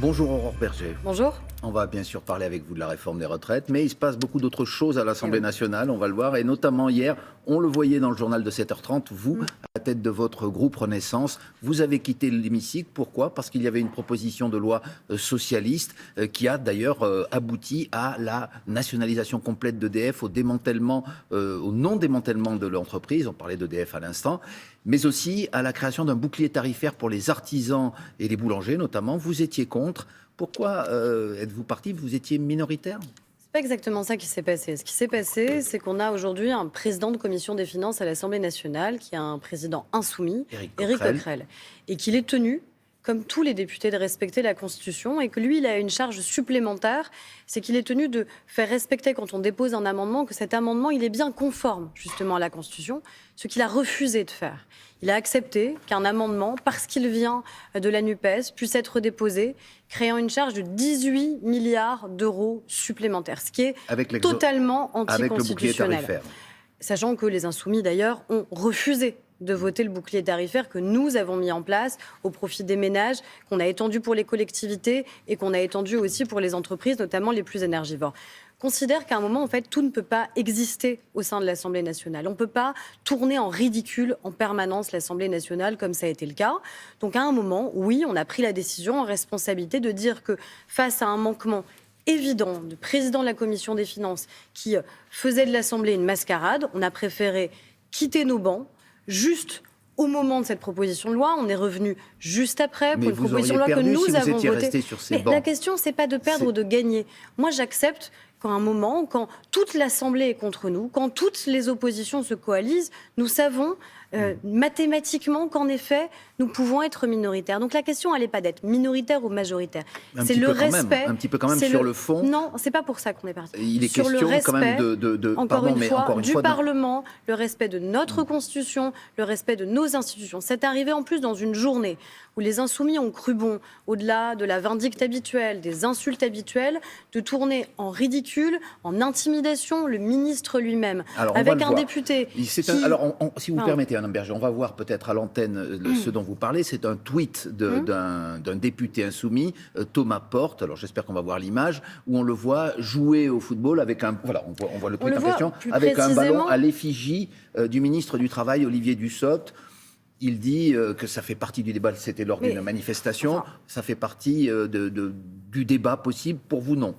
Bonjour Aurore Berger. Bonjour. On va bien sûr parler avec vous de la réforme des retraites, mais il se passe beaucoup d'autres choses à l'Assemblée nationale, on va le voir, et notamment hier, on le voyait dans le journal de 7h30, vous, à la tête de votre groupe Renaissance, vous avez quitté l'hémicycle. Pourquoi ? Parce qu'il y avait une proposition de loi socialiste qui a d'ailleurs abouti à la nationalisation complète d'EDF, au démantèlement, au non-démantèlement de l'entreprise, on parlait d'EDF à l'instant, mais aussi à la création d'un bouclier tarifaire pour les artisans et les boulangers notamment. Vous étiez contre. Pourquoi êtes-vous parti ? Vous étiez minoritaire ? C'est pas exactement ça qui s'est passé. Ce qui s'est passé, c'est qu'on a aujourd'hui un président de commission des finances à l'Assemblée nationale qui a un président insoumis, Éric Coquerel, et qu'il est tenu, comme tous les députés, de respecter la Constitution, et que lui, il a une charge supplémentaire, c'est qu'il est tenu de faire respecter, quand on dépose un amendement, que cet amendement, il est bien conforme, justement, à la Constitution, ce qu'il a refusé de faire. Il a accepté qu'un amendement, parce qu'il vient de la NUPES, puisse être déposé, créant une charge de 18 milliards d'euros supplémentaires, ce qui est totalement anticonstitutionnel. Sachant que les Insoumis, d'ailleurs, ont refusé de voter le bouclier tarifaire que nous avons mis en place au profit des ménages, qu'on a étendu pour les collectivités et qu'on a étendu aussi pour les entreprises, notamment les plus énergivores. Considère qu'à un moment, en fait, tout ne peut pas exister au sein de l'Assemblée nationale. On ne peut pas tourner en ridicule en permanence l'Assemblée nationale comme ça a été le cas. Donc à un moment, oui, on a pris la décision en responsabilité de dire que face à un manquement évident du président de la Commission des finances qui faisait de l'Assemblée une mascarade, on a préféré quitter nos bancs juste au moment de cette proposition de loi. On est revenu juste après pour une proposition de loi que nous avons votée. Mais la question, c'est pas de perdre ou de gagner. Moi, j'accepte qu'à un moment, quand toute l'Assemblée est contre nous, quand toutes les oppositions se coalisent, nous savons mathématiquement qu'en effet, nous pouvons être minoritaires. Donc la question, elle n'est pas d'être minoritaire ou majoritaire. C'est le respect. Un petit peu quand même sur le fond. Non, c'est pas pour ça qu'on est parti. Il est sur question le respect, quand même de encore une fois, du Parlement, le respect de notre Constitution, le respect de nos institutions. C'est arrivé en plus dans une journée où les Insoumis ont cru bon, au-delà de la vindicte habituelle, des insultes habituelles, de tourner en ridicule, en intimidation, le ministre lui-même, avec un député. Alors, si vous permettez, Anne Berger, on va voir peut-être à l'antenne ce dont vous parlez. C'est un tweet d'un député insoumis, Thomas Porte. Alors, j'espère qu'on va voir l'image, où on le voit jouer au football avec un... Voilà, on voit le tweet en question, avec un ballon à l'effigie du ministre du Travail, Olivier Dussopt. Il dit que ça fait partie du débat, c'était lors d'une manifestation, ça fait partie du débat possible. Pour vous, non.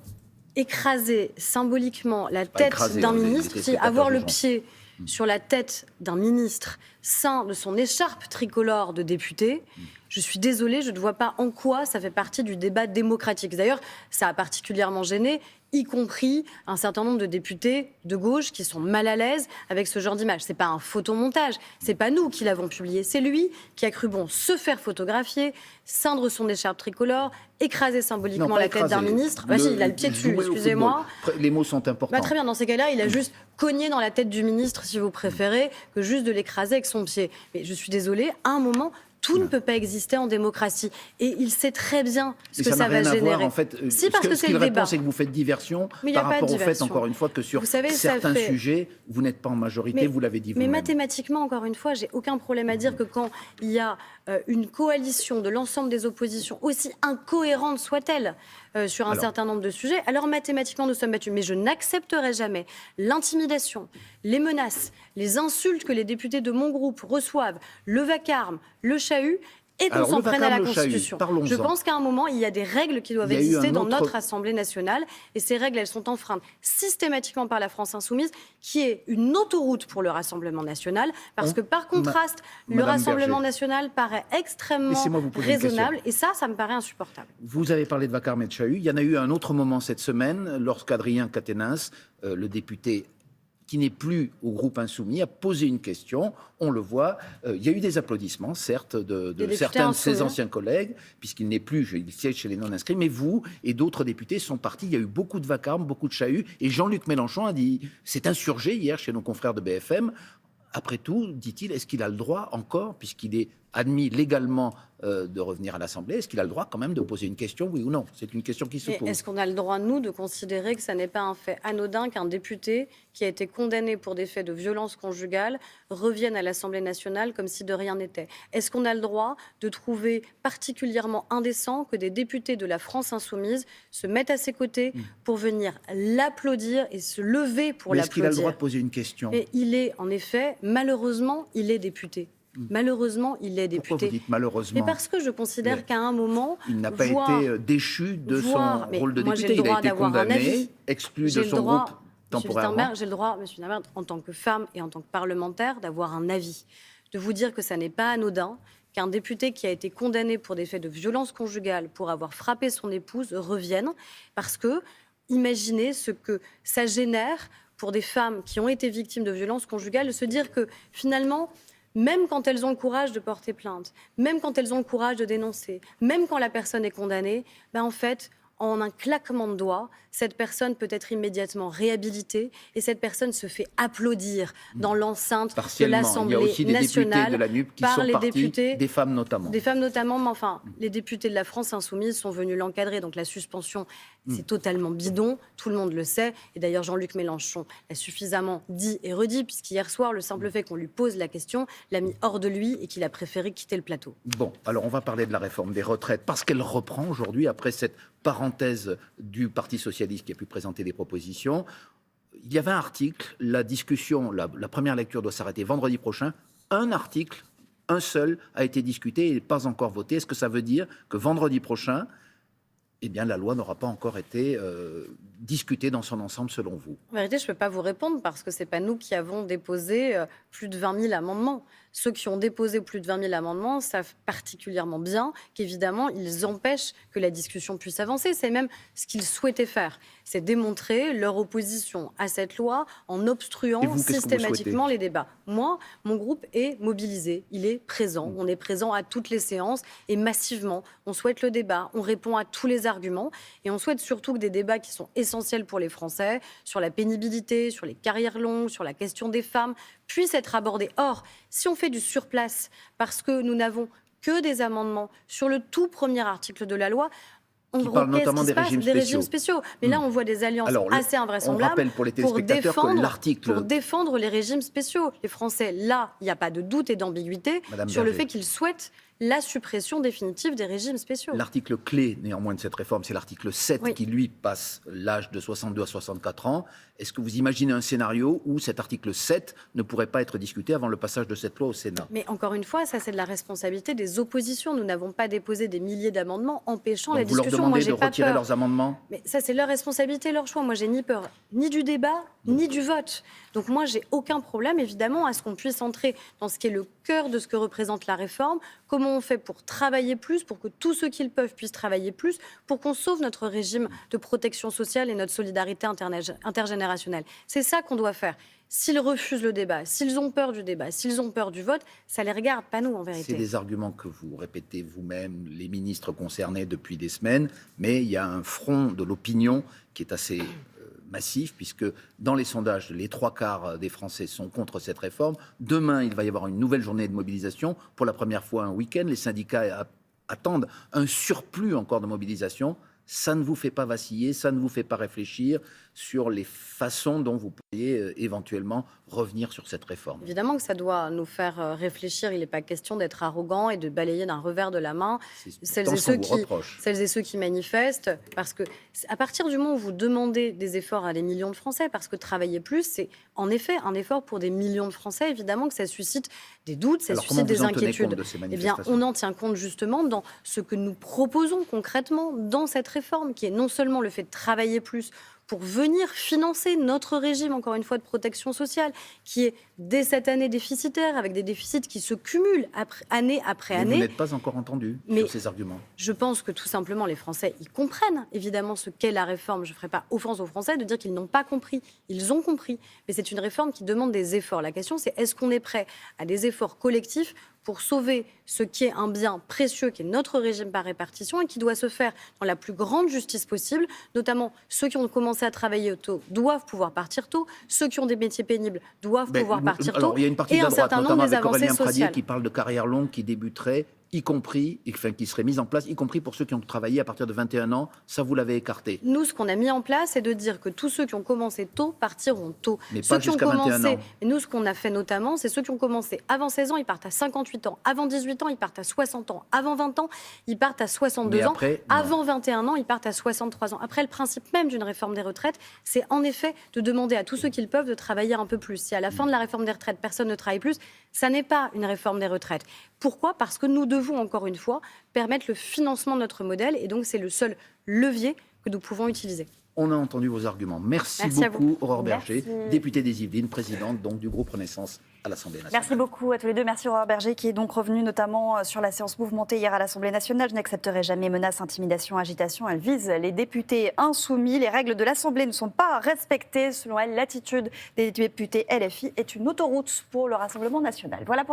Écraser symboliquement la tête d'un ministre, avoir le pied sur la tête d'un ministre ceint de son écharpe tricolore de député, je suis désolée, je ne vois pas en quoi ça fait partie du débat démocratique. D'ailleurs, ça a particulièrement gêné, y compris un certain nombre de députés de gauche qui sont mal à l'aise avec ce genre d'image. Ce n'est pas un photomontage, ce n'est pas nous qui l'avons publié, c'est lui qui a cru bon se faire photographier, ceindre son écharpe tricolore, écraser symboliquement la tête d'un ministre. Si, il a le pied dessus, excusez-moi. Les mots sont importants. Très bien, dans ces cas-là, il a juste cogné dans la tête du ministre, si vous préférez, que juste de l'écraser avec son pied. Mais je suis désolée, à un moment... Tout ne peut pas exister en démocratie. Et il sait très bien ce que ça va générer. Voir, en fait, si, parce que c'est le débat. C'est que vous faites diversion par rapport au fait, encore une fois, que sur certains sujets, vous n'êtes pas en majorité, vous l'avez dit vous-même. Mais mathématiquement, encore une fois, j'ai aucun problème à dire que quand il y a une coalition de l'ensemble des oppositions, aussi incohérente soit-elle, sur un certain nombre de sujets, alors mathématiquement, nous sommes battus. Mais je n'accepterai jamais l'intimidation, les menaces, les insultes que les députés de mon groupe reçoivent, le vacarme, le chahut, et qu'on s'en prenne à la Constitution. Je pense qu'à un moment, il y a des règles qui doivent exister dans notre Assemblée nationale, et ces règles, elles sont enfreintes systématiquement par la France insoumise, qui est une autoroute pour le Rassemblement national, parce que par contraste, le Rassemblement national paraît extrêmement raisonnable, et ça me paraît insupportable. Vous avez parlé de vacarme et de chahut. Il y en a eu un autre moment cette semaine, lorsqu'Adrien Quatennens, le député qui n'est plus au groupe insoumis, a posé une question, on le voit, il y a eu des applaudissements, certes, de certains de ses anciens collègues, puisqu'il n'est plus, il siège chez les non-inscrits, mais vous et d'autres députés sont partis, il y a eu beaucoup de vacarme, beaucoup de chahut, et Jean-Luc Mélenchon a dit, s'est insurgé hier chez nos confrères de BFM. Après tout, dit-il, est-ce qu'il a le droit encore, puisqu'il est admis légalement de revenir à l'Assemblée, est-ce qu'il a le droit quand même de poser une question, oui ou non? C'est une question qui se pose. Est-ce qu'on a le droit, nous, de considérer que ça n'est pas un fait anodin qu'un député qui a été condamné pour des faits de violence conjugale revienne à l'Assemblée nationale comme si de rien n'était? Est-ce qu'on a le droit de trouver particulièrement indécent que des députés de la France insoumise se mettent à ses côtés pour venir l'applaudir et se lever pour l'applaudir? Est-ce qu'il a le droit de poser une question? Et il est, en effet, malheureusement, il est député. Malheureusement, il est député. Pourquoi vous dites malheureusement? Mais parce que je considère qu'à un moment... Il n'a pas été déchu de son rôle de député. Il a été condamné, exclu de son groupe temporairement. J'ai le droit, M. Wittenberg, en tant que femme et en tant que parlementaire, d'avoir un avis. De vous dire que ça n'est pas anodin qu'un député qui a été condamné pour des faits de violence conjugale, pour avoir frappé son épouse, revienne. Parce que, imaginez ce que ça génère pour des femmes qui ont été victimes de violences conjugales, de se dire que finalement... Même quand elles ont le courage de porter plainte, même quand elles ont le courage de dénoncer, même quand la personne est condamnée, en fait, en un claquement de doigts, cette personne peut être immédiatement réhabilitée et cette personne se fait applaudir dans l'enceinte de l'Assemblée nationale. Il y a aussi des députés de la NUP qui sont partis, des femmes notamment. Des femmes notamment, mais enfin, les députés de la France insoumise sont venus l'encadrer. Donc la suspension, c'est totalement bidon, tout le monde le sait. Et d'ailleurs, Jean-Luc Mélenchon l'a suffisamment dit et redit, puisqu'hier soir, le simple fait qu'on lui pose la question l'a mis hors de lui et qu'il a préféré quitter le plateau. Bon, alors on va parler de la réforme des retraites, parce qu'elle reprend aujourd'hui, après cette parenthèse du Parti socialiste qui a pu présenter des propositions. Il y avait un article, la discussion, la première lecture doit s'arrêter vendredi prochain. Un article, un seul, a été discuté et pas encore voté. Est-ce que ça veut dire que vendredi prochain, eh bien, la loi n'aura pas encore été discutée dans son ensemble, selon vous? En vérité, je ne peux pas vous répondre parce que ce n'est pas nous qui avons déposé plus de 20 000 amendements. Ceux qui ont déposé plus de 20 000 amendements savent particulièrement bien qu'évidemment, ils empêchent que la discussion puisse avancer. C'est même ce qu'ils souhaitaient faire. C'est démontrer leur opposition à cette loi en obstruant systématiquement les débats. Moi, mon groupe est mobilisé. Il est présent. On est présent à toutes les séances et massivement. On souhaite le débat. On répond à tous les arguments. Et on souhaite surtout que des débats qui sont essentiels pour les Français, sur la pénibilité, sur les carrières longues, sur la question des femmes, puissent être abordés. Or, si on fait du surplace, parce que nous n'avons que des amendements sur le tout premier article de la loi, on parle notamment des régimes spéciaux. Mais là, on voit des alliances assez invraisemblables on rappelle pour les téléspectateurs que l'article... pour défendre les régimes spéciaux. Les Français, là, il n'y a pas de doute et d'ambiguïté sur le fait qu'ils souhaitent la suppression définitive des régimes spéciaux. L'article clé, néanmoins, de cette réforme, c'est l'article 7 qui, lui, passe l'âge de 62 à 64 ans. Est-ce que vous imaginez un scénario où cet article 7 ne pourrait pas être discuté avant le passage de cette loi au Sénat? Mais encore une fois, ça, c'est de la responsabilité des oppositions. Nous n'avons pas déposé des milliers d'amendements empêchant les discussions. Vous leur demandez de retirer leurs amendements? Mais ça, c'est leur responsabilité, leur choix. Moi, j'ai ni peur ni du débat, ni du vote. Donc moi, j'ai aucun problème, évidemment, à ce qu'on puisse entrer dans ce qui est le cœur de ce que représente la réforme. Comment on fait pour travailler plus, pour que tous ceux qui le peuvent puissent travailler plus, pour qu'on sauve notre régime de protection sociale et notre solidarité intergénérationnelle. C'est ça qu'on doit faire. S'ils refusent le débat, s'ils ont peur du débat, s'ils ont peur du vote, ça les regarde, pas nous en vérité. C'est des arguments que vous répétez vous-même, les ministres concernés depuis des semaines, mais il y a un front de l'opinion qui est assez massif, puisque dans les sondages, les 3/4 des Français sont contre cette réforme. Demain, il va y avoir une nouvelle journée de mobilisation, pour la première fois un week-end. Les syndicats attendent un surplus encore de mobilisation. Ça ne vous fait pas vaciller, ça ne vous fait pas réfléchir sur les façons dont vous pourriez éventuellement revenir sur cette réforme? Évidemment que ça doit nous faire réfléchir. Il n'est pas question d'être arrogant et de balayer d'un revers de la main celles et ceux qui manifestent. Parce que à partir du moment où vous demandez des efforts à des millions de Français, parce que travailler plus, c'est en effet un effort pour des millions de Français, évidemment que ça suscite des doutes, ça suscite des inquiétudes. Eh bien, on en tient compte justement dans ce que nous proposons concrètement dans cette réforme, qui est non seulement le fait de travailler plus pour venir financer notre régime, encore une fois, de protection sociale, qui est dès cette année déficitaire, avec des déficits qui se cumulent année après année. Vous n'êtes pas encore entendu sur ces arguments? Je pense que tout simplement les Français, ils comprennent évidemment ce qu'est la réforme. Je ne ferai pas offense aux Français de dire qu'ils n'ont pas compris. Ils ont compris. Mais c'est une réforme qui demande des efforts. La question, c'est est-ce qu'on est prêt à des efforts collectifs pour sauver ce qui est un bien précieux, qui est notre régime par répartition, et qui doit se faire dans la plus grande justice possible. Notamment, ceux qui ont commencé à travailler tôt doivent pouvoir partir tôt, ceux qui ont des métiers pénibles doivent pouvoir partir tôt, alors, il y a une partie et de la un droite, certain nombre notamment des avec avancées Aurélien Pradier, sociales. qui parle de carrière longue qui débuterait, y compris, qui serait mise en place, y compris pour ceux qui ont travaillé à partir de 21 ans. Ça, vous l'avez écarté. Nous, ce qu'on a mis en place, c'est de dire que tous ceux qui ont commencé tôt partiront tôt. Mais ceux pas qui ont jusqu'à 21 commencé, ans. et nous, ce qu'on a fait notamment, c'est ceux qui ont commencé avant 16 ans, ils partent à 58 ans. Avant 18 ans, ils partent à 60 ans. Avant 20 ans, ils partent à 62 ans. Après, non. Avant 21 ans, ils partent à 63 ans. Après, le principe même d'une réforme des retraites, c'est en effet de demander à tous ceux qui le peuvent de travailler un peu plus. Si à la fin de la réforme des retraites, personne ne travaille plus, ça n'est pas une réforme des retraites. Pourquoi ? Parce que nous devons, encore une fois, permettre le financement de notre modèle, et donc c'est le seul levier que nous pouvons utiliser. On a entendu vos arguments. Merci beaucoup, Aurore Berger, députée des Yvelines, présidente donc, du groupe Renaissance à l'Assemblée nationale. Merci beaucoup à tous les deux. Merci Aurore Berger qui est donc revenue notamment sur la séance mouvementée hier à l'Assemblée nationale. Je n'accepterai jamais menaces, intimidations, agitations. Elle vise les députés insoumis. Les règles de l'Assemblée ne sont pas respectées. Selon elle, l'attitude des députés LFI est une autoroute pour le Rassemblement national. Voilà pour